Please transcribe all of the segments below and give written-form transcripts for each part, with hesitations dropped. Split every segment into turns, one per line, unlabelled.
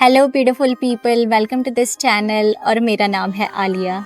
Hello beautiful people, welcome to this channel और मेरा नाम है आलिया।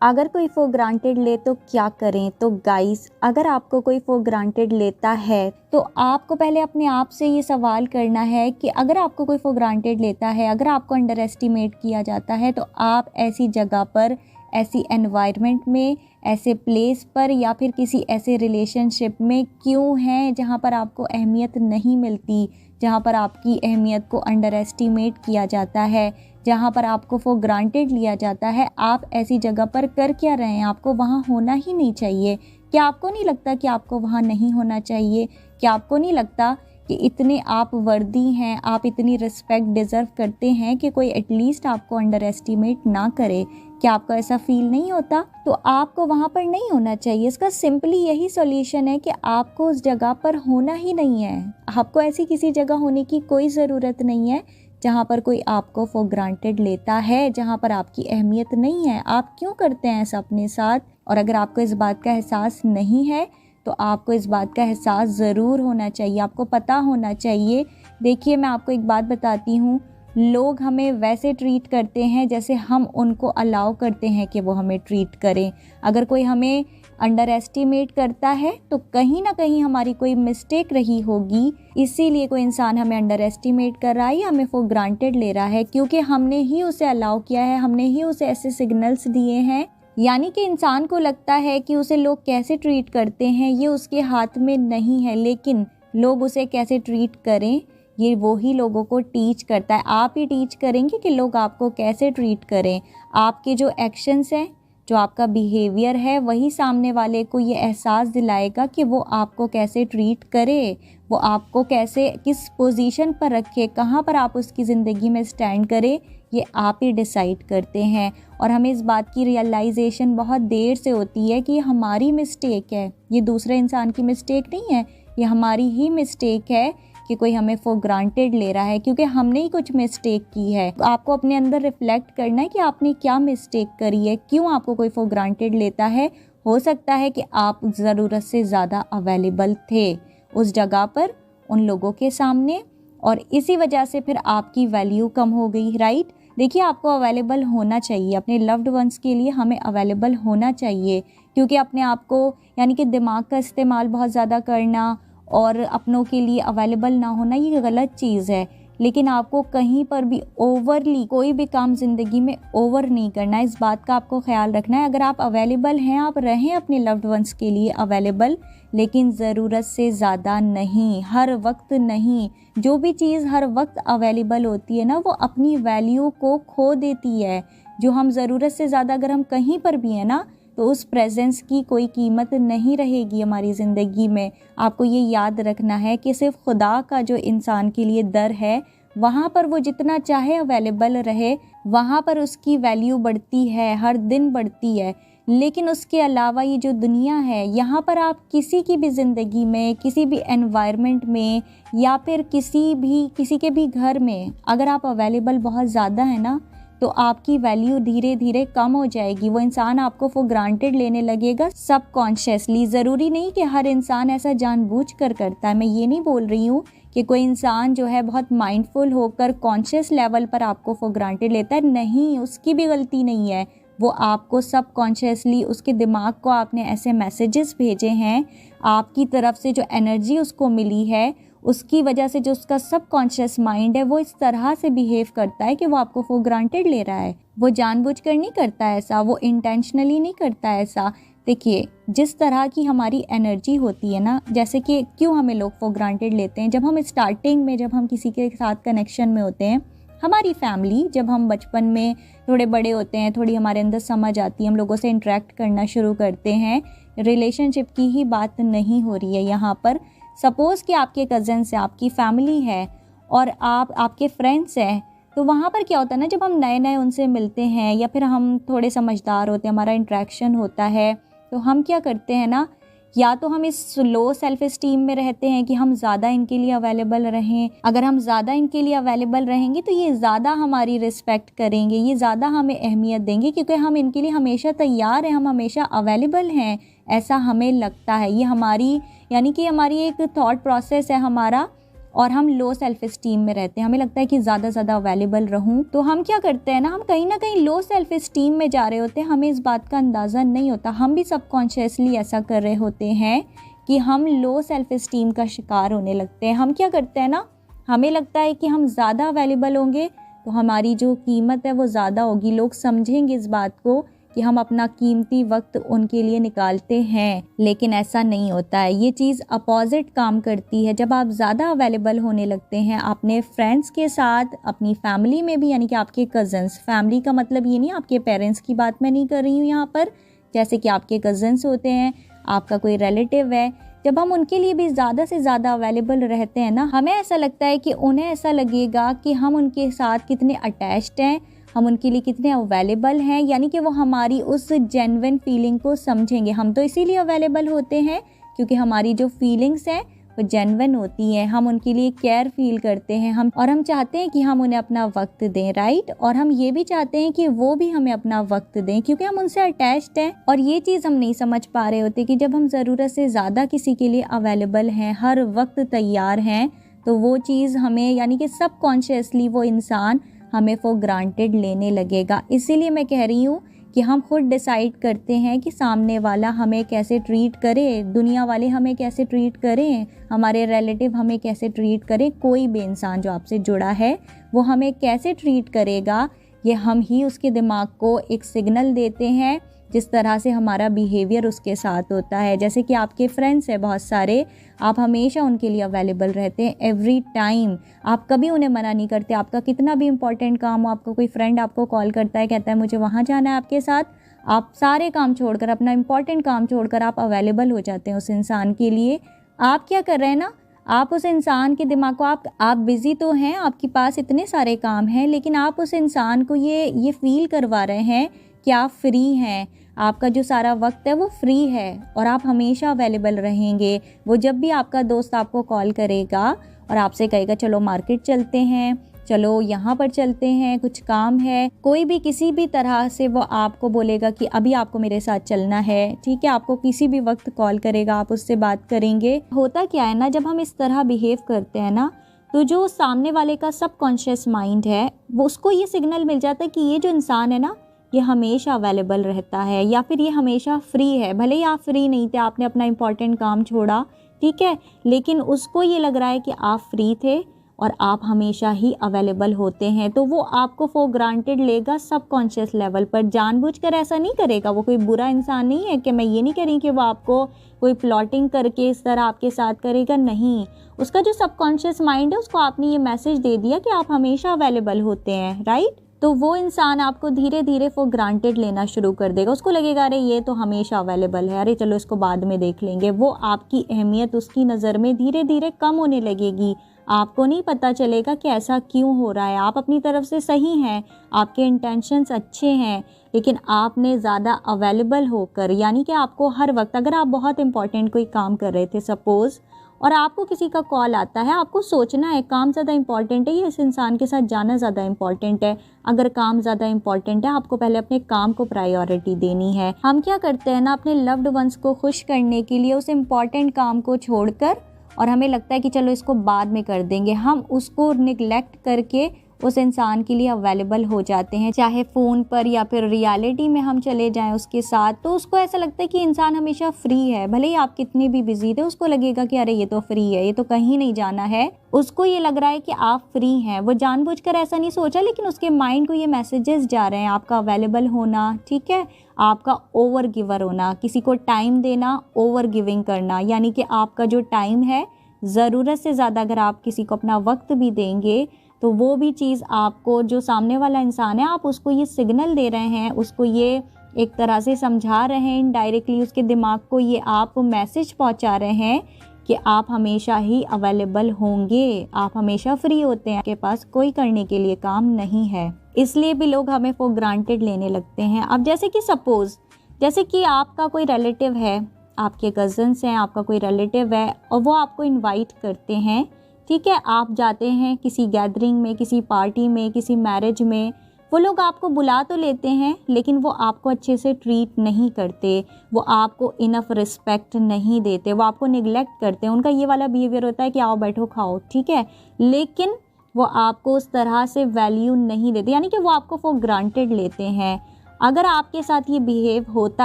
अगर कोई फॉर ग्रांटेड ले तो क्या करें? तो गाइस, अगर आपको कोई फॉर ग्रांटेड लेता है तो आपको पहले अपने आप से ये सवाल करना है कि अगर आपको कोई फॉर ग्रांटेड लेता है, अगर आपको अंडर एस्टिमेट किया जाता है, तो आप ऐसी जगह पर, ऐसी एनवायरनमेंट में, ऐसे प्लेस पर या फिर किसी ऐसे रिलेशनशिप में क्यों हैं जहाँ पर आपको अहमियत नहीं मिलती, जहाँ पर आपकी अहमियत को अंडर एस्टिमेट किया जाता है, जहाँ पर आपको फॉर ग्रांटेड लिया जाता है। आप ऐसी जगह पर कर क्या रहे हैं? आपको वहाँ होना ही नहीं चाहिए। क्या आपको नहीं लगता कि आपको वहाँ नहीं होना चाहिए? क्या आपको नहीं लगता कि इतने आप वर्दी हैं, आप इतनी रिस्पेक्ट डिज़र्व करते हैं कि कोई एटलीस्ट आपको अंडर एस्टिमेट ना करे? क्या आपको ऐसा फील नहीं होता? तो आपको वहाँ पर नहीं होना चाहिए। इसका सिंपली यही सॉल्यूशन है कि आपको उस जगह पर होना ही नहीं है। आपको ऐसी किसी जगह होने की कोई ज़रूरत नहीं है जहाँ पर कोई आपको फॉर ग्रांटेड लेता है, जहाँ पर आपकी अहमियत नहीं है। आप क्यों करते हैं ऐसा अपने साथ? और अगर आपको इस बात का एहसास नहीं है तो आपको इस बात का एहसास ज़रूर होना चाहिए, आपको पता होना चाहिए। देखिए, मैं आपको एक बात बताती हूँ, लोग हमें वैसे ट्रीट करते हैं जैसे हम उनको अलाउ करते हैं कि वो हमें ट्रीट करें। अगर कोई हमें अंडर एस्टिमेट करता है तो कहीं ना कहीं हमारी कोई मिस्टेक रही होगी, इसीलिए कोई इंसान हमें अंडर एस्टिमेट कर रहा है या हमें फॉर ग्रांटेड ले रहा है, क्योंकि हमने ही उसे अलाउ किया है, हमने ही उसे ऐसे सिग्नल्स दिए हैं। यानी कि इंसान को लगता है कि उसे लोग कैसे ट्रीट करते हैं ये उसके हाथ में नहीं है, लेकिन लोग उसे कैसे ट्रीट करें ये वो ही लोगों को टीच करता है। आप ही टीच करेंगे कि लोग आपको कैसे ट्रीट करें। आपके जो एक्शंस हैं, जो आपका बिहेवियर है, वही सामने वाले को ये एहसास दिलाएगा कि वो आपको कैसे ट्रीट करे, वो आपको कैसे, किस पोजीशन पर रखे, कहाँ पर आप उसकी ज़िंदगी में स्टैंड करें, ये आप ही डिसाइड करते हैं। और हमें इस बात की रियलाइजेशन बहुत देर से होती है कि ये हमारी मिस्टेक है, ये दूसरे इंसान की मिस्टेक नहीं है, ये हमारी ही मिस्टेक है कि कोई हमें फॉर ग्रांटेड ले रहा है, क्योंकि हमने ही कुछ मिस्टेक की है। आपको अपने अंदर रिफ्लेक्ट करना है कि आपने क्या मिस्टेक करी है, क्यों आपको कोई फॉर ग्रांटेड लेता है। हो सकता है कि आप ज़रूरत से ज़्यादा अवेलेबल थे उस जगह पर, उन लोगों के सामने, और इसी वजह से फिर आपकी वैल्यू कम हो गई, राइट? देखिए, आपको अवेलेबल होना चाहिए, अपने लव्ड वंस के लिए हमें अवेलेबल होना चाहिए, क्योंकि अपने आप को, यानी कि दिमाग का इस्तेमाल बहुत ज़्यादा करना और अपनों के लिए अवेलेबल ना होना, ये गलत चीज़ है। लेकिन आपको कहीं पर भी ओवरली कोई भी काम ज़िंदगी में ओवर नहीं करना है, इस बात का आपको ख्याल रखना है। अगर आप अवेलेबल हैं, आप रहें अपने लव्ड वंस के लिए अवेलेबल, लेकिन ज़रूरत से ज़्यादा नहीं, हर वक्त नहीं। जो भी चीज़ हर वक्त अवेलेबल होती है ना, वो अपनी वैल्यू को खो देती है। जो हम ज़रूरत से ज़्यादा अगर हम कहीं पर भी हैं ना, तो उस प्रेजेंस की कोई कीमत नहीं रहेगी हमारी ज़िंदगी में। आपको ये याद रखना है कि सिर्फ खुदा का जो इंसान के लिए दर है, वहाँ पर वो जितना चाहे अवेलेबल रहे, वहाँ पर उसकी वैल्यू बढ़ती है, हर दिन बढ़ती है। लेकिन उसके अलावा ये जो दुनिया है, यहाँ पर आप किसी की भी ज़िंदगी में, किसी भी एनवायरनमेंट में, या फिर किसी के भी घर में अगर आप अवेलेबल बहुत ज़्यादा है ना, तो आपकी वैल्यू धीरे धीरे कम हो जाएगी। वो इंसान आपको फॉर ग्रांटेड लेने लगेगा सबकॉन्शियसली। ज़रूरी नहीं कि हर इंसान ऐसा जानबूझकर करता है। मैं ये नहीं बोल रही हूँ कि कोई इंसान जो है बहुत माइंडफुल होकर कॉन्शियस लेवल पर आपको फॉर ग्रांटेड लेता है, नहीं, उसकी भी गलती नहीं है। वो आपको सबकॉन्शियसली, उसके दिमाग को आपने ऐसे मैसेजेस भेजे हैं, आपकी तरफ से जो एनर्जी उसको मिली है, उसकी वजह से जो उसका सबकॉन्शियस माइंड है वो इस तरह से बिहेव करता है कि वो आपको फॉर ग्रांटेड ले रहा है। वो जानबूझकर नहीं करता ऐसा, वो इंटेंशनली नहीं करता ऐसा। देखिए, जिस तरह की हमारी एनर्जी होती है ना, जैसे कि क्यों हमें लोग फॉर ग्रांटेड लेते हैं, जब हम स्टार्टिंग में, जब हम किसी के साथ कनेक्शन में होते हैं, हमारी फैमिली, जब हम बचपन में थोड़े बड़े होते हैं, थोड़ी हमारे अंदर समझ आती है, हम लोगों से इंटरेक्ट करना शुरू करते हैं। रिलेशनशिप की ही बात नहीं हो रही है यहाँ पर। सपोज़ कि आपके कज़न्स हैं, आपकी फैमिली है और आपके फ्रेंड्स हैं, तो वहाँ पर क्या होता है ना, जब हम नए नए उनसे मिलते हैं या फिर हम थोड़े समझदार होते हैं, हमारा इंटरेक्शन होता है, तो हम क्या करते हैं ना या तो हम इस लो सेल्फ इस्टीम में रहते हैं कि हम ज़्यादा इनके लिए अवेलेबल रहें। अगर हम ज़्यादा इनके लिए अवेलेबल रहेंगे तो ये ज़्यादा हमारी रिस्पेक्ट करेंगे, ये ज़्यादा हमें अहमियत देंगे, क्योंकि हम इनके लिए हमेशा तैयार हैं, हम हमेशा अवेलेबल हैं, ऐसा हमें लगता है। ये हमारी यानी कि हमारी एक थॉट प्रोसेस है हमारा, और हम लो सेल्फ इस्टीम में रहते हैं। हमें लगता है कि ज़्यादा ज़्यादा अवेलेबल रहूं, तो हम क्या करते हैं ना, हम कहीं ना कहीं लो सेल्फ इस्टीम में जा रहे होते हैं। हमें इस बात का अंदाज़ा नहीं होता, हम भी सबकॉन्शियसली ऐसा कर रहे होते हैं कि हम लो सेल्फ इस्टीम का शिकार होने लगते हैं। हम क्या करते हैं ना, हमें लगता है कि हम ज़्यादा अवेलेबल होंगे तो हमारी जो कीमत है वो ज़्यादा होगी, लोग समझेंगे इस बात को कि हम अपना कीमती वक्त उनके लिए निकालते हैं। लेकिन ऐसा नहीं होता है, ये चीज़ अपोजिट काम करती है। जब आप ज़्यादा अवेलेबल होने लगते हैं अपने फ्रेंड्स के साथ, अपनी फैमिली में भी, यानी कि आपके कज़न्स, फैमिली का मतलब ये नहीं आपके पेरेंट्स की बात मैं नहीं कर रही हूँ यहाँ पर, जैसे कि आपके कज़न्स होते हैं, आपका कोई रिलेटिव है, जब हम उनके लिए भी ज़्यादा से ज़्यादा अवेलेबल रहते हैं ना, हमें ऐसा लगता है कि उन्हें ऐसा लगेगा कि हम उनके साथ कितने अटैच्ड हैं, हम उनके लिए कितने अवेलेबल हैं, यानी कि वो हमारी उस जेन्युइन फीलिंग को समझेंगे। हम तो इसीलिए अवेलेबल होते हैं क्योंकि हमारी जो फीलिंग्स हैं वो जेन्युइन होती हैं, हम उनके लिए केयर फील करते हैं, हम चाहते हैं कि हम उन्हें अपना वक्त दें, राइट। और हम ये भी चाहते हैं कि वो भी हमें अपना वक्त दें, क्योंकि हम उनसे अटैच्ड हैं। और ये चीज़ हम नहीं समझ पा रहे होते कि जब हम ज़रूरत से ज़्यादा किसी के लिए अवेलेबल हैं, हर वक्त तैयार हैं, तो वो चीज़ हमें, यानी कि सबकॉन्शियसली वो इंसान हमें फॉर ग्रांटेड लेने लगेगा। इसीलिए मैं कह रही हूँ कि हम खुद डिसाइड करते हैं कि सामने वाला हमें कैसे ट्रीट करे, दुनिया वाले हमें कैसे ट्रीट करें, हमारे रिलेटिव हमें कैसे ट्रीट करें, कोई भी इंसान जो आपसे जुड़ा है वो हमें कैसे ट्रीट करेगा, ये हम ही उसके दिमाग को एक सिग्नल देते हैं, जिस तरह से हमारा बिहेवियर उसके साथ होता है। जैसे कि आपके फ्रेंड्स हैं बहुत सारे, आप हमेशा उनके लिए अवेलेबल रहते हैं, एवरी टाइम, आप कभी उन्हें मना नहीं करते। आपका कितना भी इम्पोर्टेंट काम हो, आपका कोई फ्रेंड आपको कॉल करता है, कहता है मुझे वहाँ जाना है आपके साथ, आप सारे काम छोड़कर, अपना इम्पोर्टेंट काम छोड़कर आप अवेलेबल हो जाते हैं उस इंसान के लिए। आप क्या कर रहे हैं ना, आप उस इंसान के दिमाग को, आप बिज़ी तो हैं, आपके पास इतने सारे काम हैं, लेकिन आप उस इंसान को ये फील करवा रहे हैं कि आप फ्री हैं, आपका जो सारा वक्त है वो फ्री है और आप हमेशा अवेलेबल रहेंगे। वो जब भी आपका दोस्त आपको कॉल करेगा और आपसे कहेगा चलो मार्केट चलते हैं, चलो यहाँ पर चलते हैं, कुछ काम है, कोई भी किसी भी तरह से वो आपको बोलेगा कि अभी आपको मेरे साथ चलना है, ठीक है, आपको किसी भी वक्त कॉल करेगा, आप उससे बात करेंगे। होता क्या है ना, जब हम इस तरह बिहेव करते हैं ना, तो जो सामने वाले का सबकॉन्शियस माइंड है वो, उसको ये सिग्नल मिल जाता है कि ये जो इंसान है ना, ये हमेशा अवेलेबल रहता है, या फिर ये हमेशा फ्री है। भले ही आप फ्री नहीं थे, आपने अपना इम्पोर्टेंट काम छोड़ा, ठीक है, लेकिन उसको ये लग रहा है कि आप फ्री थे और आप हमेशा ही अवेलेबल होते हैं, तो वो आपको फॉर ग्रांटेड लेगा सबकॉन्शियस लेवल पर। जानबूझकर ऐसा नहीं करेगा, वो कोई बुरा इंसान नहीं है, कि मैं ये नहीं कह रही कि वो आपको कोई प्लॉटिंग करके इस तरह आपके साथ करेगा, नहीं। उसका जो सबकॉन्शियस माइंड है, उसको आपने ये मैसेज दे दिया कि आप हमेशा अवेलेबल होते हैं, राइट। तो वो इंसान आपको धीरे धीरे फॉर ग्रांटेड लेना शुरू कर देगा, उसको लगेगा अरे ये तो हमेशा अवेलेबल है, अरे चलो इसको बाद में देख लेंगे। वो आपकी अहमियत उसकी नज़र में धीरे धीरे कम होने लगेगी, आपको नहीं पता चलेगा कि ऐसा क्यों हो रहा है। आप अपनी तरफ से सही हैं, आपके इंटेंशंस अच्छे हैं, लेकिन आपने ज़्यादा अवेलेबल होकर, यानी कि आपको हर वक्त, अगर आप बहुत इंपॉर्टेंट कोई काम कर रहे थे सपोज़, और आपको किसी का कॉल आता है, आपको सोचना है काम ज़्यादा इंपॉर्टेंट है या इस इंसान के साथ जाना ज़्यादा इंपॉर्टेंट है। अगर काम ज़्यादा इंपॉर्टेंट है, आपको पहले अपने काम को प्रायोरिटी देनी है। हम क्या करते हैं ना, अपने लव्ड वंस को खुश करने के लिए उस इम्पॉर्टेंट काम को छोड़कर, और हमें लगता है कि चलो इसको बाद में कर देंगे, हम उसको निगलेक्ट करके उस इंसान के लिए अवेलेबल हो जाते हैं, चाहे फ़ोन पर या फिर रियलिटी में हम चले जाएं उसके साथ। तो उसको ऐसा लगता है कि इंसान हमेशा फ्री है, भले ही आप कितने भी बिजी थे, उसको लगेगा कि अरे ये तो फ्री है, ये तो कहीं नहीं जाना है, उसको ये लग रहा है कि आप फ्री हैं। वो जानबूझकर ऐसा नहीं सोचा, लेकिन उसके माइंड को ये मैसेजेस जा रहे हैं, आपका अवेलेबल होना, ठीक है, आपका ओवर गिवर होना, किसी को टाइम देना, ओवर गिविंग करना, यानी कि आपका जो टाइम है, ज़रूरत से ज़्यादा अगर आप किसी को अपना वक्त भी देंगे, तो वो भी चीज़ आपको, जो सामने वाला इंसान है, आप उसको ये सिग्नल दे रहे हैं, उसको ये एक तरह से समझा रहे हैं इनडायरेक्टली, उसके दिमाग को ये आप मैसेज पहुंचा रहे हैं कि आप हमेशा ही अवेलेबल होंगे, आप हमेशा फ्री होते हैं, आपके पास कोई करने के लिए काम नहीं है। इसलिए भी लोग हमें फॉर ग्रांटेड लेने लगते हैं। अब जैसे कि सपोज़, जैसे कि आपका कोई रिलेटिव है, आपके कज़न्स हैं, आपका कोई रिलेटिव है और वो आपको इनवाइट करते हैं, ठीक है, आप जाते हैं किसी गैदरिंग में, किसी पार्टी में, किसी मैरिज में, वो लोग आपको बुला तो लेते हैं लेकिन वो आपको अच्छे से ट्रीट नहीं करते, वो आपको इनफ रिस्पेक्ट नहीं देते, वो आपको निगलेक्ट करते हैं। उनका ये वाला बिहेवियर होता है कि आओ बैठो खाओ, ठीक है, लेकिन वो आपको उस तरह से वैल्यू नहीं देते, यानी कि वो आपको फॉर ग्रांटेड लेते हैं। अगर आपके साथ ये बिहेव होता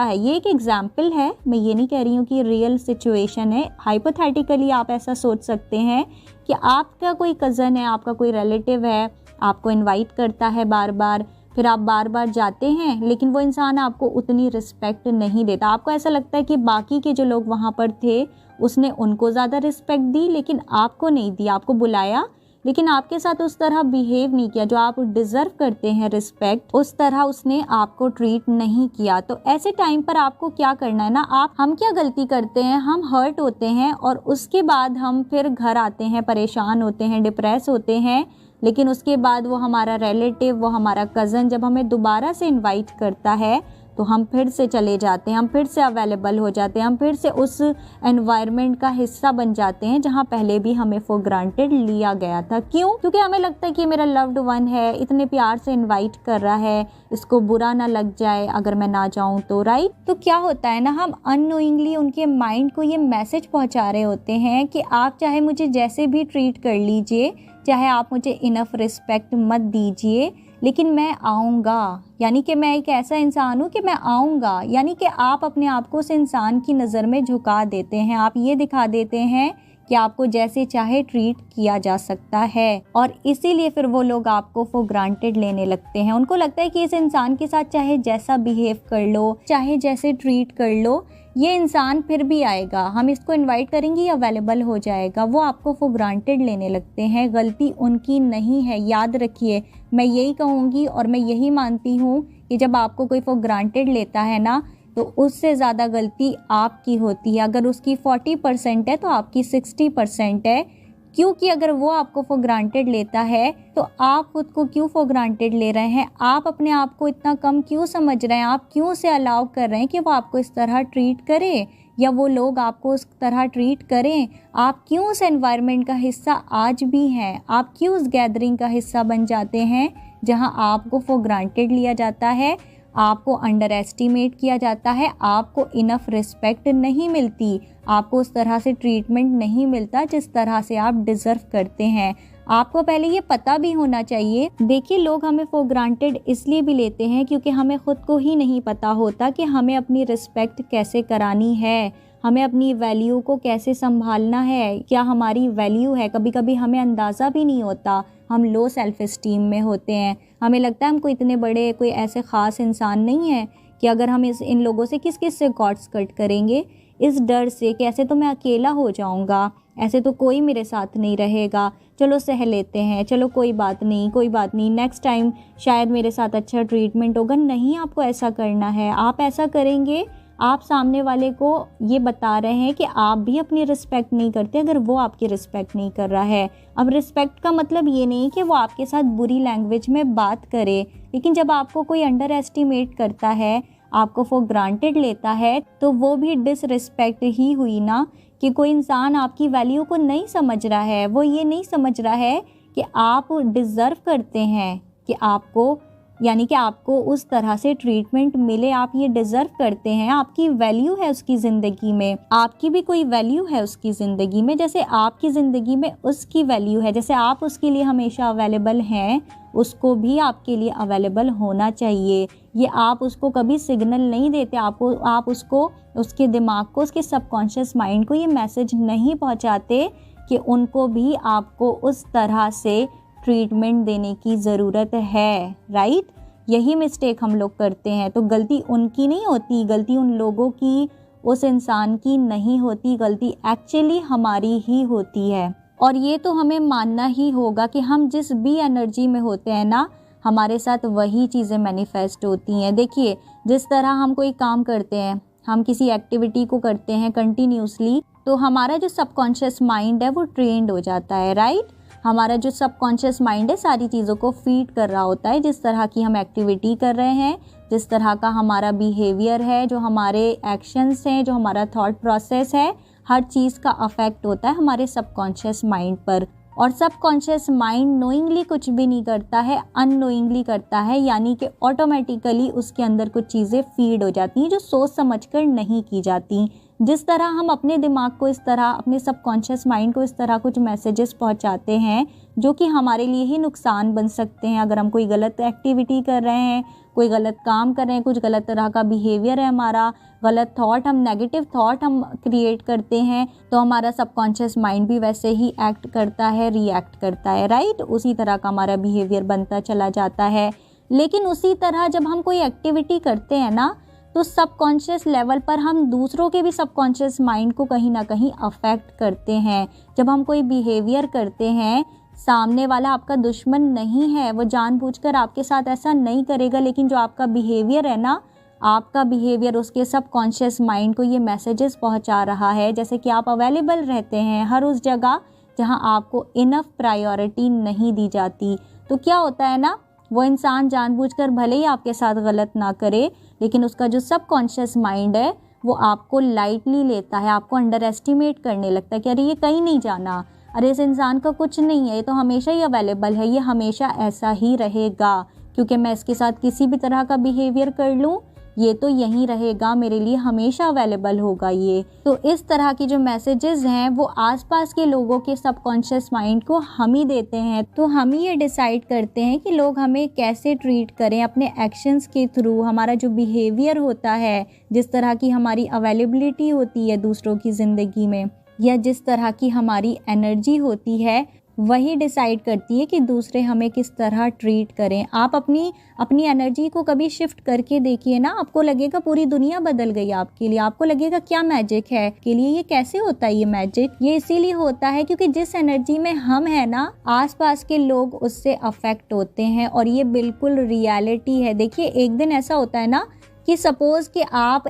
है, ये एक एग्जाम्पल है, मैं ये नहीं कह रही हूँ कि रियल सिचुएशन है, हाइपोथेटिकली आप ऐसा सोच सकते हैं कि आपका कोई कज़न है, आपका कोई रिलेटिव है, आपको इनवाइट करता है बार बार, फिर आप बार बार जाते हैं लेकिन वो इंसान आपको उतनी रिस्पेक्ट नहीं देता। आपको ऐसा लगता है कि बाकी के जो लोग वहाँ पर थे उसने उनको ज़्यादा रिस्पेक्ट दी लेकिन आपको नहीं दी, आपको बुलाया लेकिन आपके साथ उस तरह बिहेव नहीं किया, जो आप डिज़र्व करते हैं रिस्पेक्ट, उस तरह उसने आपको ट्रीट नहीं किया। तो ऐसे टाइम पर आपको क्या करना है ना, हम क्या गलती करते हैं, हम हर्ट होते हैं और उसके बाद हम फिर घर आते हैं, परेशान होते हैं, डिप्रेस होते हैं, लेकिन उसके बाद वो हमारा रिलेटिव, वो हमारा कज़न जब हमें दोबारा से इनवाइट करता है तो हम फिर से चले जाते हैं, हम फिर से अवेलेबल हो जाते हैं, हम फिर से उस एनवायरनमेंट का हिस्सा बन जाते हैं जहाँ पहले भी हमें फॉर ग्रांटेड लिया गया था। क्यों? क्योंकि हमें लगता है कि मेरा लव्ड वन है, इतने प्यार से इनवाइट कर रहा है, इसको बुरा ना लग जाए अगर मैं ना जाऊँ तो, राइट। तो क्या होता है ना, हम अननोइंगली उनके माइंड को ये मैसेज पहुँचा रहे होते हैं कि आप चाहे मुझे जैसे भी ट्रीट कर लीजिए, चाहे आप मुझे इनफ रिस्पेक्ट मत दीजिए, लेकिन मैं आऊँगा, यानी कि मैं एक ऐसा इंसान हूँ कि मैं आऊँगा, यानी कि आप अपने आप को उस इंसान की नज़र में झुका देते हैं, आप ये दिखा देते हैं कि आपको जैसे चाहे ट्रीट किया जा सकता है और इसीलिए फिर वो लोग आपको फॉर ग्रांटेड लेने लगते हैं। उनको लगता है कि इस इंसान के साथ चाहे जैसा बिहेव कर लो, चाहे जैसे ट्रीट कर लो, ये इंसान फिर भी आएगा, हम इसको इनवाइट करेंगे, ये अवेलेबल हो जाएगा। वो आपको फॉर ग्रांटेड लेने लगते हैं। गलती उनकी नहीं है, याद रखिए। मैं यही कहूँगी और मैं यही मानती हूँ कि जब आपको कोई फॉर ग्रांटेड लेता है ना, तो उससे ज़्यादा गलती आपकी होती है। अगर उसकी 40% है तो आपकी 60% है, क्योंकि अगर वो आपको फॉर ग्रांटेड लेता है तो आप खुद को क्यों फॉर ग्रांटेड ले रहे हैं? आप अपने आप को इतना कम क्यों समझ रहे हैं? आप क्यों उसे अलाउ कर रहे हैं कि वो आपको इस तरह ट्रीट करे या वो लोग आपको उस तरह ट्रीट करें? आप क्यों उस एनवायरनमेंट का हिस्सा आज भी हैं? आप क्यों उस गैदरिंग का हिस्सा बन जाते हैं जहां आपको फॉर ग्रांटेड लिया जाता है, आपको अंडर एस्टिमेट किया जाता है, आपको इनफ रिस्पेक्ट नहीं मिलती, आपको उस तरह से ट्रीटमेंट नहीं मिलता जिस तरह से आप डिज़र्व करते हैं। आपको पहले ये पता भी होना चाहिए। देखिए, लोग हमें फॉर ग्रांटेड इसलिए भी लेते हैं क्योंकि हमें खुद को ही नहीं पता होता कि हमें अपनी रिस्पेक्ट कैसे करानी है, हमें अपनी वैल्यू को कैसे संभालना है, क्या हमारी वैल्यू है। कभी कभी हमें अंदाज़ा भी नहीं होता, हम लो सेल्फ इस्टीम में होते हैं, हमें लगता है हम कोई इतने बड़े, कोई ऐसे ख़ास इंसान नहीं है कि अगर हम इन लोगों से किस किस से कॉर्ड्स कट करेंगे, इस डर से कि ऐसे तो मैं अकेला हो जाऊंगा, ऐसे तो कोई मेरे साथ नहीं रहेगा, चलो सह लेते हैं, चलो कोई बात नहीं, कोई बात नहीं, नेक्स्ट टाइम शायद मेरे साथ अच्छा ट्रीटमेंट होगा। नहीं, आपको ऐसा करना है। आप ऐसा करेंगे, आप सामने वाले को ये बता रहे हैं कि आप भी अपनी रिस्पेक्ट नहीं करते अगर वो आपकी रिस्पेक्ट नहीं कर रहा है। अब रिस्पेक्ट का मतलब ये नहीं कि वो आपके साथ बुरी लैंग्वेज में बात करे, लेकिन जब आपको कोई अंडर एस्टिमेट करता है, आपको फॉर ग्रांटेड लेता है, तो वो भी डिसरिस्पेक्ट ही हुई ना, कि कोई इंसान आपकी वैल्यू को नहीं समझ रहा है, वो ये नहीं समझ रहा है कि आप डिज़र्व करते हैं कि आपको, यानी कि आपको उस तरह से ट्रीटमेंट मिले, आप ये डिज़र्व करते हैं, आपकी वैल्यू है उसकी ज़िंदगी में, आपकी भी कोई वैल्यू है उसकी ज़िंदगी में, जैसे आपकी ज़िंदगी में उसकी वैल्यू है, जैसे आप उसके लिए हमेशा अवेलेबल हैं, उसको भी आपके लिए अवेलेबल होना चाहिए। ये आप उसको कभी सिग्नल नहीं देते, आप उसको, उसके दिमाग को, उसके सबकॉन्शियस माइंड को ये मैसेज नहीं पहुंचाते कि उनको भी आपको उस तरह से ट्रीटमेंट देने की ज़रूरत है, राइट। यही मिस्टेक हम लोग करते हैं। तो गलती उनकी नहीं होती, गलती उन लोगों की, उस इंसान की नहीं होती, गलती एक्चुअली हमारी ही होती है। और ये तो हमें मानना ही होगा कि हम जिस भी एनर्जी में होते हैं ना, हमारे साथ वही चीज़ें मैनिफेस्ट होती हैं। देखिए, जिस तरह हम कोई काम करते हैं, हम किसी एक्टिविटी को करते हैं कंटिन्यूसली, तो हमारा जो सबकॉन्शियस माइंड है वो ट्रेंड हो जाता है, राइट। हमारा जो सबकॉन्शियस माइंड है सारी चीज़ों को फीड कर रहा होता है, जिस तरह की हम एक्टिविटी कर रहे हैं, जिस तरह का हमारा बिहेवियर है, जो हमारे एक्शंस हैं, जो हमारा थॉट प्रोसेस है, हर चीज़ का अफेक्ट होता है हमारे सबकॉन्शियस माइंड पर। और सबकॉन्शियस माइंड नोइंगली कुछ भी नहीं करता है, अननोइंगली करता है, यानी कि ऑटोमेटिकली उसके अंदर कुछ चीज़ें फीड हो जाती हैं जो सोच समझकर नहीं की जाती। जिस तरह हम अपने दिमाग को इस तरह, अपने सबकॉन्शियस माइंड को इस तरह कुछ मैसेजेस पहुंचाते हैं जो कि हमारे लिए ही नुकसान बन सकते हैं। अगर हम कोई गलत एक्टिविटी कर रहे हैं, कोई गलत काम कर रहे हैं, कुछ गलत तरह का बिहेवियर है हमारा, गलत थॉट, हम नेगेटिव थॉट हम क्रिएट करते हैं, तो हमारा सबकॉन्शियस माइंड भी वैसे ही एक्ट करता है, रिएक्ट करता है, राइट। उसी तरह का हमारा बिहेवियर बनता चला जाता है। लेकिन उसी तरह जब हम कोई एक्टिविटी करते हैं ना, तो सबकॉन्शियस लेवल पर हम दूसरों के भी सबकॉन्शियस माइंड को कहीं ना कहीं अफेक्ट करते हैं। जब हम कोई बिहेवियर करते हैं, सामने वाला आपका दुश्मन नहीं है, वो जानबूझकर आपके साथ ऐसा नहीं करेगा, लेकिन जो आपका बिहेवियर है ना, आपका बिहेवियर उसके सबकॉन्शियस माइंड को ये मैसेजेस पहुंचा रहा है, जैसे कि आप अवेलेबल रहते हैं हर उस जगह जहां आपको इनफ प्रायोरिटी नहीं दी जाती। तो क्या होता है ना, वो इंसान जानबूझकर भले ही आपके साथ गलत ना करे, लेकिन उसका जो सबकॉन्शियस माइंड है वो आपको लाइटली लेता है, आपको अंडर एस्टिमेट करने लगता है कि अरे ये कहीं नहीं जाना, अरे इस इंसान का कुछ नहीं है, ये तो हमेशा ही अवेलेबल है, ये हमेशा ऐसा ही रहेगा, क्योंकि मैं इसके साथ किसी भी तरह का बिहेवियर कर लूँ ये तो यहीं रहेगा, मेरे लिए हमेशा अवेलेबल होगा ये। तो इस तरह की जो मैसेजेस हैं वो आसपास के लोगों के सबकॉन्शियस माइंड को हम ही देते हैं। तो हम ही ये डिसाइड करते हैं कि लोग हमें कैसे ट्रीट करें, अपने एक्शंस के थ्रू, हमारा जो बिहेवियर होता है, जिस तरह की हमारी अवेलेबिलिटी होती है दूसरों की ज़िंदगी में, या जिस तरह की हमारी एनर्जी होती है, वही डिसाइड करती है कि दूसरे हमें किस तरह ट्रीट करें। आप अपनी एनर्जी को कभी शिफ्ट करके देखिए ना, आपको लगेगा पूरी दुनिया बदल गई आपके लिए, आपको लगेगा क्या मैजिक है के लिए, ये कैसे होता है ये मैजिक। ये इसीलिए होता है क्योंकि जिस एनर्जी में हम है ना, आसपास के लोग उससे अफेक्ट होते हैं, और ये बिल्कुल रियलिटी है। देखिए एक दिन ऐसा होता है ना कि सपोज़ कि आप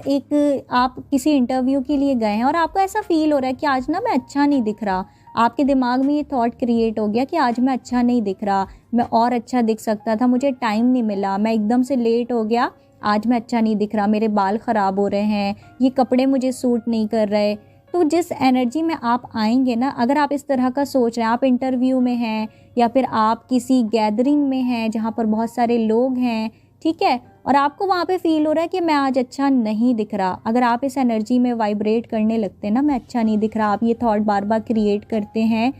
किसी इंटरव्यू के लिए गए हैं और आपको ऐसा फील हो रहा है कि आज ना मैं अच्छा नहीं दिख रहा, आपके दिमाग में ये थॉट क्रिएट हो गया कि आज मैं अच्छा नहीं दिख रहा, मैं और अच्छा दिख सकता था, मुझे टाइम नहीं मिला, मैं एकदम से लेट हो गया, आज मैं अच्छा नहीं दिख रहा, मेरे बाल ख़राब हो रहे हैं, ये कपड़े मुझे सूट नहीं कर रहे। तो जिस एनर्जी में आप आएंगे ना, अगर आप इस तरह का सोच रहे हैं, आप इंटरव्यू में हैं या फिर आप किसी गैदरिंग में हैं जहाँ पर बहुत सारे लोग हैं, ठीक है, और आपको वहाँ पे फील हो रहा है कि मैं आज अच्छा नहीं दिख रहा, अगर आप इस एनर्जी में वाइब्रेट करने लगते हैं ना, मैं अच्छा नहीं दिख रहा, आप ये थॉट बार बार क्रिएट करते हैं,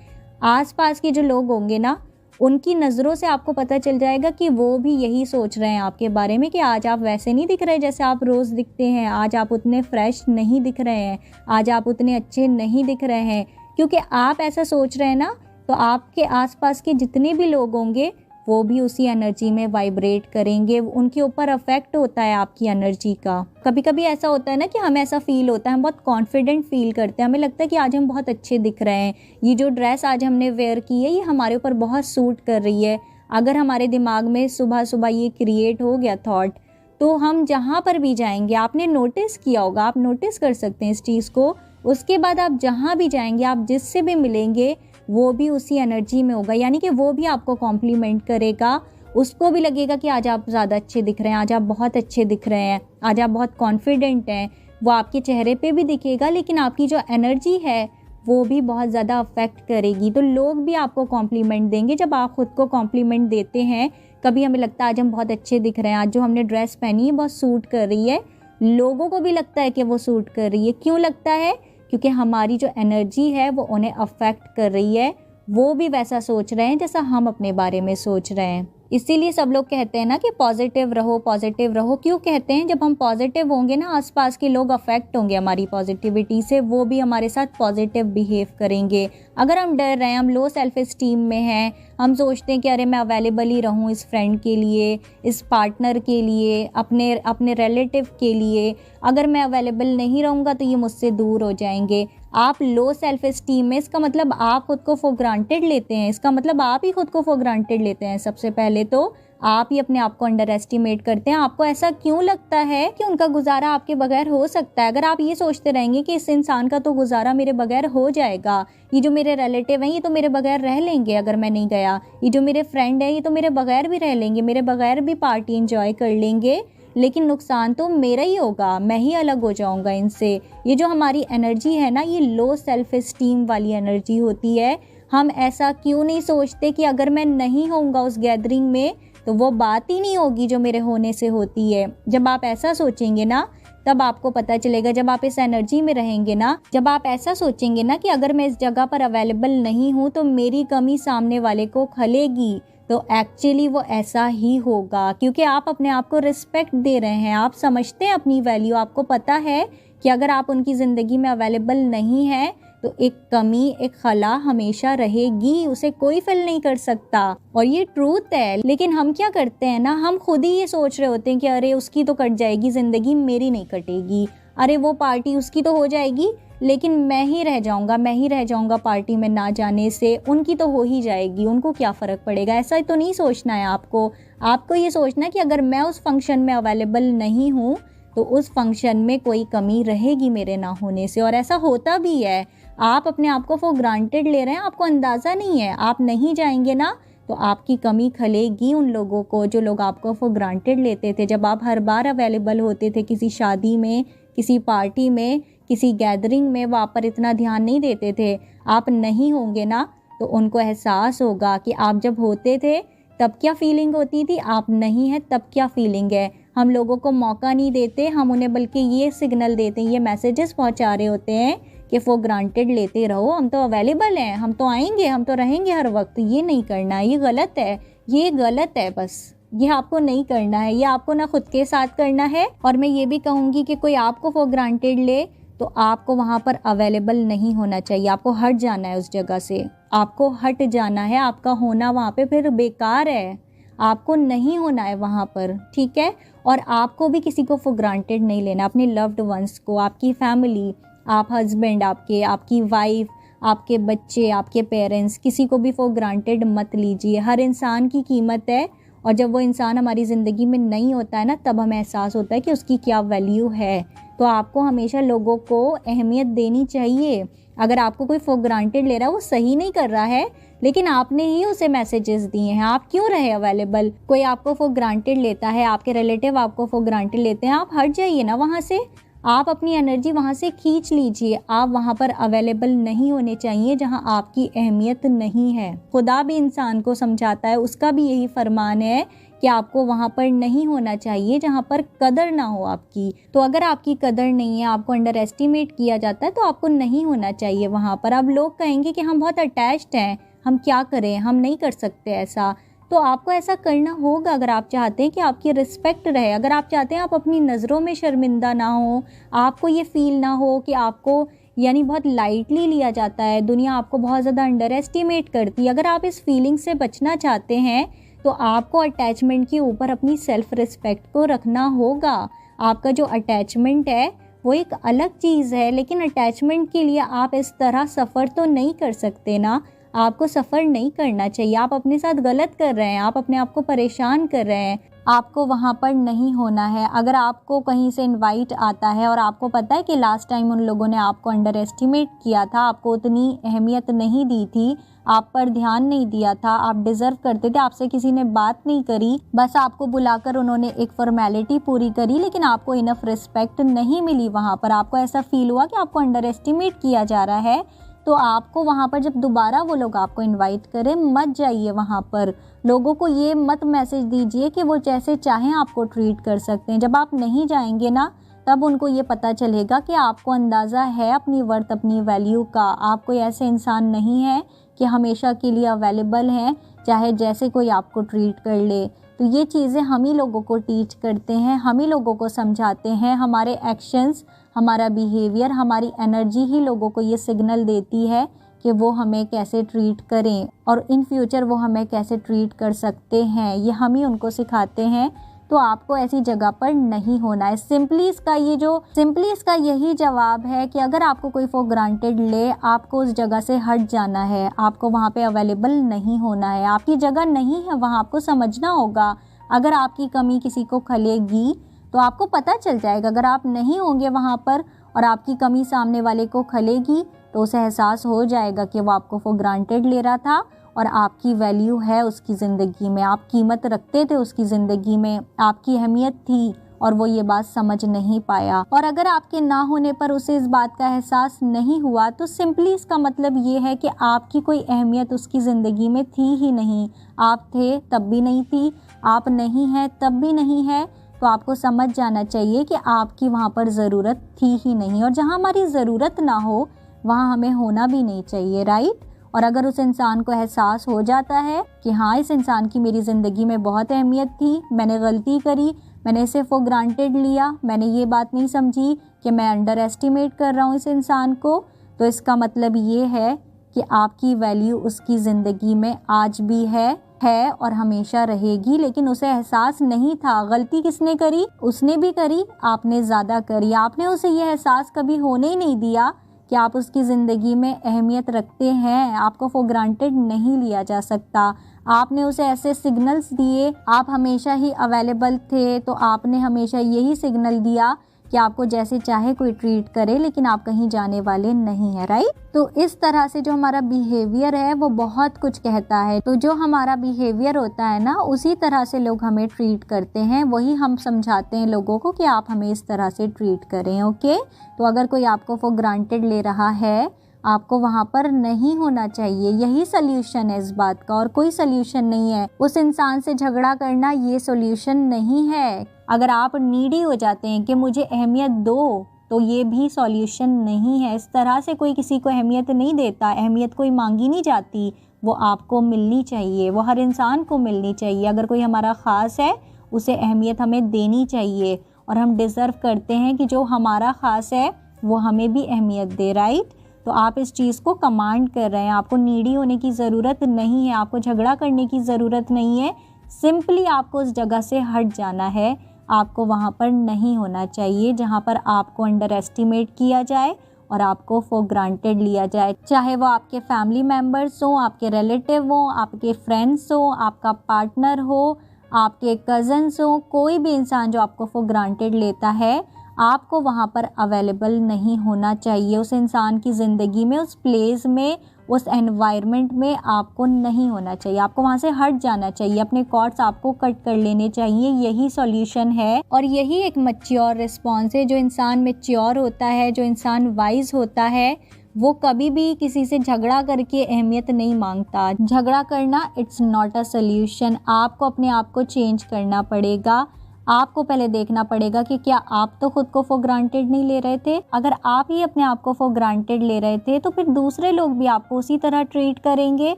आसपास के जो लोग होंगे ना, उनकी नज़रों से आपको पता चल जाएगा कि वो भी यही सोच रहे हैं आपके बारे में कि आज आप वैसे नहीं दिख रहे जैसे आप रोज़ दिखते हैं, आज आप उतने फ्रेश नहीं दिख रहे हैं, आज आप उतने अच्छे नहीं दिख रहे हैं। क्योंकि आप ऐसा सोच रहे हैं ना, तो आपके आसपास के जितने भी लोग होंगे वो भी उसी एनर्जी में वाइब्रेट करेंगे, उनके ऊपर अफेक्ट होता है आपकी एनर्जी का। कभी कभी ऐसा होता है ना कि हमें ऐसा फील होता है, हम बहुत कॉन्फिडेंट फील करते हैं, हमें लगता है कि आज हम बहुत अच्छे दिख रहे हैं, ये जो ड्रेस आज हमने वेयर की है ये हमारे ऊपर बहुत सूट कर रही है। अगर हमारे दिमाग में सुबह सुबह ये क्रिएट हो गया थॉट, तो हम जहाँ पर भी जाएंगे, आपने नोटिस किया होगा, आप नोटिस कर सकते हैं इस चीज़ को, उसके बाद आप जहाँ भी जाएंगे, आप जिससे भी मिलेंगे वो भी उसी एनर्जी में होगा, यानी कि वो भी आपको कॉम्प्लीमेंट करेगा, उसको भी लगेगा कि आज आप ज़्यादा अच्छे दिख रहे हैं, आज आप बहुत अच्छे दिख रहे हैं, आज आप बहुत कॉन्फिडेंट हैं, वो आपके चेहरे पे भी दिखेगा, लेकिन आपकी जो एनर्जी है वो भी बहुत ज़्यादा अफेक्ट करेगी। तो लोग भी आपको कॉम्प्लीमेंट देंगे जब आप ख़ुद को कॉम्प्लीमेंट देते हैं। कभी हमें लगता है आज हम बहुत अच्छे दिख रहे हैं, आज जो हमने ड्रेस पहनी है बहुत सूट कर रही है, लोगों को भी लगता है कि वो सूट कर रही है। क्यों लगता है? क्योंकि हमारी जो एनर्जी है वो उन्हें अफेक्ट कर रही है, वो भी वैसा सोच रहे हैं जैसा हम अपने बारे में सोच रहे हैं। इसीलिए सब लोग कहते हैं ना कि पॉजिटिव रहो, पॉजिटिव रहो। क्यों कहते हैं? जब हम पॉजिटिव होंगे ना, आसपास के लोग अफेक्ट होंगे हमारी पॉजिटिविटी से, वो भी हमारे साथ पॉजिटिव बिहेव करेंगे। अगर हम डर रहे हैं, हम लो सेल्फ इस्टीम में हैं, हम सोचते हैं कि अरे मैं अवेलेबल ही रहूं इस फ्रेंड के लिए, इस पार्टनर के लिए, अपने रिलेटिव के लिए, अगर मैं अवेलेबल नहीं रहूँगा तो ये मुझसे दूर हो जाएंगे। आप लो सेल्फ इस्टीम में, इसका मतलब आप खुद को फॉर ग्रांटेड लेते हैं, इसका मतलब आप ही खुद को फॉर ग्रांटेड लेते हैं। सबसे पहले तो आप ही अपने आप को अंडर एस्टिमेट करते हैं। आपको ऐसा क्यों लगता है कि उनका गुजारा आपके बगैर हो सकता है? अगर आप ये सोचते रहेंगे कि इस इंसान का तो गुजारा मेरे बगैर हो जाएगा, ये जो मेरे रिलेटिव हैं ये तो मेरे बगैर रह लेंगे अगर मैं नहीं गया, ये जो मेरे फ्रेंड है ये तो मेरे बगैर भी रह लेंगे, मेरे बगैर भी पार्टी एंजॉय कर लेंगे, लेकिन नुकसान तो मेरा ही होगा, मैं ही अलग हो जाऊंगा इनसे। ये जो हमारी एनर्जी है ना, ये लो सेल्फ एस्टीम वाली एनर्जी होती है। हम ऐसा क्यों नहीं सोचते कि अगर मैं नहीं होऊंगा उस गैदरिंग में तो वो बात ही नहीं होगी जो मेरे होने से होती है। जब आप ऐसा सोचेंगे ना तब आपको पता चलेगा, जब आप इस एनर्जी में रहेंगे ना, जब आप ऐसा सोचेंगे ना कि अगर मैं इस जगह पर अवेलेबल नहीं हूँ तो मेरी कमी सामने वाले को खलेगी, तो एक्चुअली वो ऐसा ही होगा, क्योंकि आप अपने आप को रिस्पेक्ट दे रहे हैं, आप समझते हैं अपनी वैल्यू। आपको पता है कि अगर आप उनकी ज़िंदगी में अवेलेबल नहीं है तो एक कमी, एक खला हमेशा रहेगी, उसे कोई फिल नहीं कर सकता, और ये ट्रूथ है। लेकिन हम क्या करते हैं ना, हम खुद ही ये सोच रहे होते हैं कि अरे उसकी तो कट जाएगी ज़िंदगी, मेरी नहीं कटेगी, अरे वो पार्टी उसकी तो हो जाएगी लेकिन मैं ही रह जाऊंगा पार्टी में ना जाने से, उनकी तो हो ही जाएगी, उनको क्या फ़र्क पड़ेगा। ऐसा तो नहीं सोचना है आपको ये सोचना है कि अगर मैं उस फंक्शन में अवेलेबल नहीं हूँ तो उस फंक्शन में कोई कमी रहेगी मेरे ना होने से, और ऐसा होता भी है। आप अपने आप को फॉर ग्रांटेड ले रहे हैं, आपको अंदाज़ा नहीं है। आप नहीं जाएंगे ना तो आपकी कमी खलेगी उन लोगों को, जो लोग आपको फॉर ग्रांटेड लेते थे। जब आप हर बार अवेलेबल होते थे किसी शादी में, किसी पार्टी में, किसी गैदरिंग में, वो आप पर इतना ध्यान नहीं देते थे। आप नहीं होंगे ना तो उनको एहसास होगा कि आप जब होते थे तब क्या फीलिंग होती थी, आप नहीं है तब क्या फीलिंग है। हम लोगों को मौका नहीं देते, हम उन्हें बल्कि ये सिग्नल देते हैं, ये मैसेजेस पहुंचा रहे होते हैं कि फॉर ग्रांटेड लेते रहो, हम तो अवेलेबल हैं, हम तो आएंगे, हम तो रहेंगे हर वक्त। ये नहीं करना, ये गलत है, ये गलत है। बस ये आपको नहीं करना है, ये आपको ना खुद के साथ करना है। और मैं ये भी कहूँगी कि कोई आपको फॉर ग्रांटेड ले तो आपको वहाँ पर अवेलेबल नहीं होना चाहिए, आपको हट जाना है उस जगह से, आपको हट जाना है। आपका होना वहाँ पे फिर बेकार है, आपको नहीं होना है वहाँ पर, ठीक है। और आपको भी किसी को फॉर ग्रांटेड नहीं लेना, अपने लव्ड वंस को, आपकी फैमिली, आप हस्बैंड, आपकी वाइफ, आपके बच्चे, आपके पेरेंट्स, किसी को भी फॉर ग्रांटेड मत लीजिए। हर इंसान की कीमत है, और जब वो इंसान हमारी ज़िंदगी में नहीं होता है ना तब हमें एहसास होता है कि उसकी क्या वैल्यू है। तो आपको हमेशा लोगों को अहमियत देनी चाहिए। अगर आपको कोई फॉर ग्रांटेड ले रहा है, वो सही नहीं कर रहा है, लेकिन आपने ही उसे मैसेजेस दिए हैं, आप क्यों रहे अवेलेबल। कोई आपको फॉर ग्रांटेड लेता है, आपके रिलेटिव आपको फॉर ग्रांटेड लेते हैं, आप हट जाइए ना वहाँ से, आप अपनी एनर्जी वहाँ से खींच लीजिए। आप वहाँ पर अवेलेबल नहीं होने चाहिए जहाँ आपकी अहमियत नहीं है। खुदा भी इंसान को समझाता है, उसका भी यही फरमान है कि आपको वहाँ पर नहीं होना चाहिए जहाँ पर कदर ना हो आपकी। तो अगर आपकी कदर नहीं है, आपको अंडर एस्टिमेट किया जाता है, तो आपको नहीं होना चाहिए वहाँ पर। अब लोग कहेंगे कि हम बहुत अटैच्ड हैं, हम क्या करें, हम नहीं कर सकते ऐसा। तो आपको ऐसा करना होगा अगर आप चाहते हैं कि आपकी रिस्पेक्ट रहे, अगर आप चाहते हैं आप अपनी नज़रों में शर्मिंदा ना हो, आपको ये फील ना हो कि आपको यानी बहुत लाइटली लिया जाता है, दुनिया आपको बहुत ज़्यादा अंडर एस्टिमेट करती है। अगर आप इस फीलिंग से बचना चाहते हैं तो आपको अटैचमेंट के ऊपर अपनी सेल्फ रिस्पेक्ट को रखना होगा। आपका जो अटैचमेंट है वो एक अलग चीज़ है, लेकिन अटैचमेंट के लिए आप इस तरह सफ़र तो नहीं कर सकते ना, आपको सफ़र नहीं करना चाहिए। आप अपने साथ गलत कर रहे हैं, आप अपने आप को परेशान कर रहे हैं, आपको वहाँ पर नहीं होना है। अगर आपको कहीं से इनवाइट आता है और आपको पता है कि लास्ट टाइम उन लोगों ने आपको अंडर एस्टिमेट किया था, आपको उतनी अहमियत नहीं दी थी, आप पर ध्यान नहीं दिया था, आप डिज़र्व करते थे, आपसे किसी ने बात नहीं करी, बस आपको बुलाकर उन्होंने एक फॉर्मेलिटी पूरी करी, लेकिन आपको इनफ रिस्पेक्ट नहीं मिली वहाँ पर, आपको ऐसा फील हुआ कि आपको अंडर एस्टिमेट किया जा रहा है, तो आपको वहाँ पर जब दोबारा वो लोग आपको इनवाइट करें, मत जाइए वहाँ पर। लोगों को ये मत मैसेज दीजिए कि वो जैसे चाहें आपको ट्रीट कर सकते हैं। जब आप नहीं जाएंगे ना तब उनको ये पता चलेगा कि आपको अंदाज़ा है अपनी वर्थ, अपनी वैल्यू का। आप कोई ऐसे इंसान नहीं है कि हमेशा के लिए अवेलेबल हैं, चाहे जैसे कोई आपको ट्रीट कर ले। तो ये चीज़ें हम ही लोगों को टीच करते हैं, हम ही लोगों को समझाते हैं। हमारे एक्शंस, हमारा बिहेवियर, हमारी एनर्जी ही लोगों को ये सिग्नल देती है कि वो हमें कैसे ट्रीट करें और इन फ्यूचर वो हमें कैसे ट्रीट कर सकते हैं, ये हम ही उनको सिखाते हैं। तो आपको ऐसी जगह पर नहीं होना है। सिंपली इसका यही जवाब है कि अगर आपको कोई फॉर ग्रांटेड ले, आपको उस जगह से हट जाना है, आपको वहाँ पे अवेलेबल नहीं होना है, आपकी जगह नहीं है वहाँ, आपको समझना होगा। अगर आपकी कमी किसी को खलेगी तो आपको पता चल जाएगा। अगर आप नहीं होंगे वहाँ पर और आपकी कमी सामने वाले को खलेगी तो उसे एहसास हो जाएगा कि वो आपको फॉर ग्रांटेड ले रहा था और आपकी वैल्यू है उसकी ज़िंदगी में, आप कीमत रखते थे उसकी ज़िंदगी में, आपकी अहमियत थी और वो ये बात समझ नहीं पाया। और अगर आपके ना होने पर उसे इस बात का एहसास नहीं हुआ तो सिंपली इसका मतलब ये है कि आपकी कोई अहमियत उसकी ज़िंदगी में थी ही नहीं। आप थे तब भी नहीं थी, आप नहीं हैं तब भी नहीं है। तो आपको समझ जाना चाहिए कि आपकी वहाँ पर ज़रूरत थी ही नहीं, और जहाँ हमारी ज़रूरत ना हो वहाँ हमें होना भी नहीं चाहिए, राइट। और अगर उस इंसान को एहसास हो जाता है कि हाँ, इस इंसान की मेरी ज़िंदगी में बहुत अहमियत थी, मैंने गलती करी, मैंने इसे फॉर ग्रांटेड लिया, मैंने ये बात नहीं समझी कि मैं अंडर एस्टिमेट कर रहा हूँ इस इंसान को, तो इसका मतलब ये है कि आपकी वैल्यू उसकी ज़िंदगी में आज भी है और हमेशा रहेगी। लेकिन उसे एहसास नहीं था। गलती किसने करी? उसने भी करी, आपने ज़्यादा करी। आपने उसे ये एहसास कभी होने ही नहीं दिया कि आप उसकी ज़िंदगी में अहमियत रखते हैं, आपको फॉर ग्रांटेड नहीं लिया जा सकता। आपने उसे ऐसे सिग्नल्स दिए, आप हमेशा ही अवेलेबल थे, तो आपने हमेशा यही सिग्नल दिया कि आपको जैसे चाहे कोई ट्रीट करे, लेकिन आप कहीं जाने वाले नहीं हैं, राइट। तो इस तरह से जो हमारा बिहेवियर है वो बहुत कुछ कहता है। तो जो हमारा बिहेवियर होता है ना, उसी तरह से लोग हमें ट्रीट करते हैं, वही हम समझाते हैं लोगों को कि आप हमें इस तरह से ट्रीट करें, ओके। तो अगर कोई आपको फॉर ग्रांटेड ले रहा है, आपको वहाँ पर नहीं होना चाहिए। यही सोल्यूशन है इस बात का, और कोई सोल्यूशन नहीं है। उस इंसान से झगड़ा करना ये सोल्यूशन नहीं है। अगर आप नीडी हो जाते हैं कि मुझे अहमियत दो, तो ये भी सॉल्यूशन नहीं है। इस तरह से कोई किसी को अहमियत नहीं देता, अहमियत कोई मांगी नहीं जाती, वो आपको मिलनी चाहिए, वो हर इंसान को मिलनी चाहिए। अगर कोई हमारा ख़ास है उसे अहमियत हमें देनी चाहिए, और हम डिज़र्व करते हैं कि जो हमारा ख़ास है वो हमें भी अहमियत दे, राइट। तो आप इस चीज़ को कमांड कर रहे हैं। आपको नीडी होने की ज़रूरत नहीं है, आपको झगड़ा करने की ज़रूरत नहीं है। सिंपली आपको उस जगह से हट जाना है। आपको वहाँ पर नहीं होना चाहिए जहाँ पर आपको अंडर एस्टिमेट किया जाए और आपको फॉर ग्रांटेड लिया जाए, चाहे वो आपके फैमिली मेम्बर्स हों, आपके रिलेटिव हों, आपके फ्रेंड्स हों, आपका पार्टनर हो, आपके कज़न्स हों। कोई भी इंसान जो आपको फॉर ग्रांटेड लेता है, आपको वहाँ पर अवेलेबल नहीं होना चाहिए। उस इंसान की ज़िंदगी में, उस प्लेस में, उस एनवायरनमेंट में आपको नहीं होना चाहिए। आपको वहाँ से हट जाना चाहिए, अपने कॉर्ड्स आपको कट कर लेने चाहिए। यही सॉल्यूशन है, और यही एक मैच्योर रिस्पॉन्स है। जो इंसान मैच्योर होता है, जो इंसान वाइज होता है, वो कभी भी किसी से झगड़ा करके अहमियत नहीं मांगता। झगड़ा करना इट्स नॉट अ सॉल्यूशन। आपको अपने आप को चेंज करना पड़ेगा। आपको पहले देखना पड़ेगा कि क्या आप तो खुद को फॉर ग्रांटेड नहीं ले रहे थे। अगर आप ही अपने आप को फॉर ग्रांटेड ले रहे थे तो फिर दूसरे लोग भी आपको उसी तरह ट्रीट करेंगे,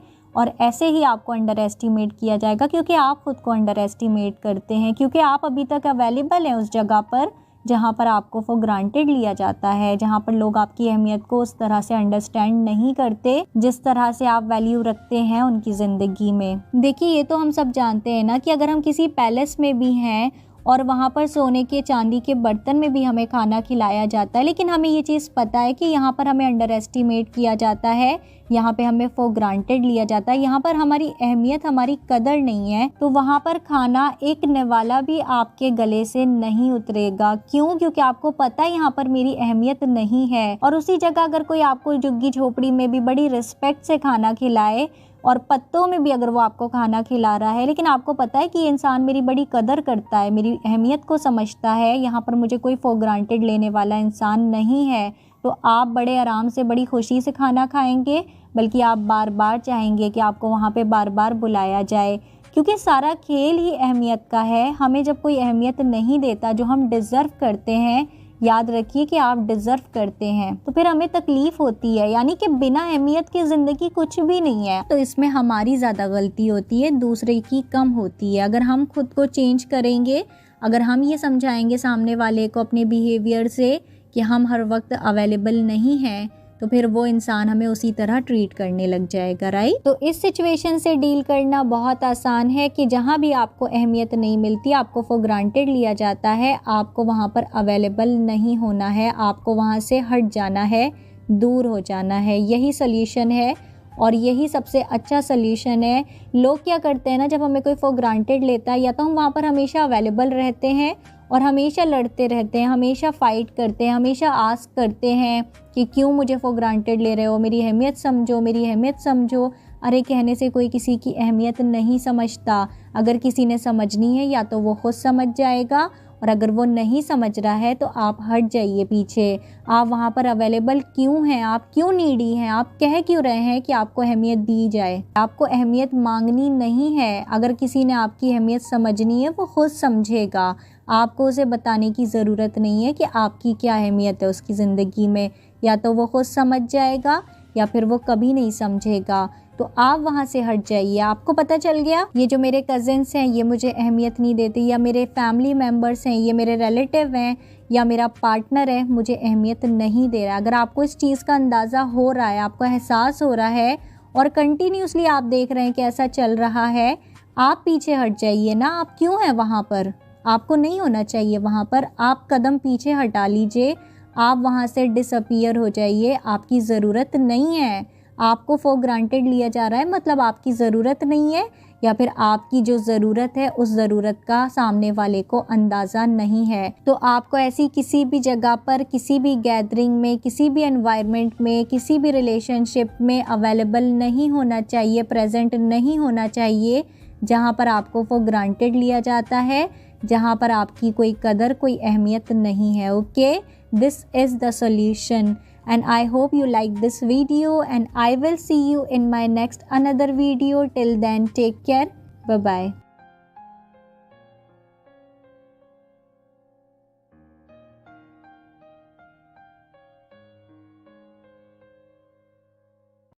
और ऐसे ही आपको अंडर एस्टिमेट किया जाएगा, क्योंकि आप खुद को अंडर एस्टिमेट करते हैं, क्योंकि आप अभी तक अवेलेबल हैं उस जगह पर जहाँ पर आपको फॉर ग्रांटेड लिया जाता है, जहाँ पर लोग आपकी अहमियत को उस तरह से अंडरस्टैंड नहीं करते जिस तरह से आप वैल्यू रखते हैं उनकी ज़िंदगी में। देखिए, ये तो हम सब जानते हैं ना कि अगर हम किसी पैलेस में भी हैं और वहाँ पर सोने के चांदी के बर्तन में भी हमें खाना खिलाया जाता है, लेकिन हमें ये चीज़ पता है कि यहाँ पर हमें अंडर एस्टिमेट किया जाता है, यहाँ पे हमें फॉर ग्रांटेड लिया जाता है, यहाँ पर हमारी अहमियत, हमारी कदर नहीं है, तो वहाँ पर खाना एक निवाला भी आपके गले से नहीं उतरेगा। क्यों? क्योंकि आपको पता है यहाँ पर मेरी अहमियत नहीं है। और उसी जगह अगर कोई आपको झुग्गी झोपड़ी में भी बड़ी रिस्पेक्ट से खाना खिलाए, और पत्तों में भी अगर वो आपको खाना खिला रहा है, लेकिन आपको पता है कि ये इंसान मेरी बड़ी कदर करता है, मेरी अहमियत को समझता है, यहाँ पर मुझे कोई फॉर ग्रांटेड लेने वाला इंसान नहीं है, तो आप बड़े आराम से, बड़ी खुशी से खाना खाएंगे, बल्कि आप बार बार चाहेंगे कि आपको वहाँ पे बार बार बुलाया जाए, क्योंकि सारा खेल ही अहमियत का है। हमें जब कोई अहमियत नहीं देता जो हम डिज़र्व करते हैं, याद रखिए कि आप डिज़र्व करते हैं, तो फिर हमें तकलीफ़ होती है। यानी कि बिना अहमियत की ज़िंदगी कुछ भी नहीं है। तो इसमें हमारी ज़्यादा गलती होती है, दूसरे की कम होती है। अगर हम खुद को चेंज करेंगे, अगर हम ये समझाएंगे सामने वाले को अपने बिहेवियर से कि हम हर वक्त अवेलेबल नहीं हैं, तो फिर वो इंसान हमें उसी तरह ट्रीट करने लग जाएगा, राइट। तो इस सिचुएशन से डील करना बहुत आसान है कि जहाँ भी आपको अहमियत नहीं मिलती, आपको फॉर ग्रांटेड लिया जाता है, आपको वहाँ पर अवेलेबल नहीं होना है, आपको वहाँ से हट जाना है, दूर हो जाना है। यही सोल्यूशन है। और यही सबसे अच्छा सल्यूशन है। लोग क्या करते हैं ना, जब हमें कोई फॉर ग्रांटेड लेता है, या तो हम वहाँ पर हमेशा अवेलेबल रहते हैं और हमेशा लड़ते रहते हैं, हमेशा फ़ाइट करते हैं, हमेशा आस्क करते हैं कि क्यों मुझे फॉर ग्रांटेड ले रहे हो, मेरी अहमियत समझो, मेरी अहमियत समझो। अरे कहने से कोई किसी की अहमियत नहीं समझता। अगर किसी ने समझनी है या तो वो खुद समझ जाएगा, और अगर वो नहीं समझ रहा है तो आप हट जाइए पीछे। आप वहाँ पर अवेलेबल क्यों हैं, आप क्यों नीडी हैं, आप कह क्यों रहे हैं कि आपको अहमियत दी जाए। आपको अहमियत मांगनी नहीं है। अगर किसी ने आपकी अहमियत समझनी है वो खुद समझेगा। आपको उसे बताने की ज़रूरत नहीं है कि आपकी क्या अहमियत है उसकी ज़िंदगी में। या तो वो खुद समझ जाएगा या फिर वो कभी नहीं समझेगा। तो आप वहाँ से हट जाइए। आपको पता चल गया, ये जो मेरे कज़िन्स हैं ये मुझे अहमियत नहीं देते, या मेरे फैमिली मेम्बर्स हैं, ये मेरे रिलेटिव हैं, या मेरा पार्टनर है मुझे अहमियत नहीं दे रहा। अगर आपको इस चीज़ का अंदाज़ा हो रहा है, आपको एहसास हो रहा है और कंटिन्यूसली आप देख रहे हैं कि ऐसा चल रहा है, आप पीछे हट जाइए ना। आप क्यों हैं वहाँ पर? आपको नहीं होना चाहिए वहाँ पर। आप कदम पीछे हटा लीजिए, आप वहाँ से डिसअपीयर हो जाइए। आपकी ज़रूरत नहीं है। आपको फॉर ग्रांटेड लिया जा रहा है, मतलब आपकी ज़रूरत नहीं है, या फिर आपकी जो ज़रूरत है उस ज़रूरत का सामने वाले को अंदाज़ा नहीं है। तो आपको ऐसी किसी भी जगह पर, किसी भी गैदरिंग में, किसी भी एनवायरनमेंट में, किसी भी रिलेशनशिप में अवेलेबल नहीं होना चाहिए, प्रेजेंट नहीं होना चाहिए जहाँ पर आपको फॉर ग्रांटेड लिया जाता है, जहाँ पर आपकी कोई कदर, कोई अहमियत नहीं है। Okay, this is the solution. And I hope you like this video, and I will see you in my next another video. Till then, take care. Bye bye.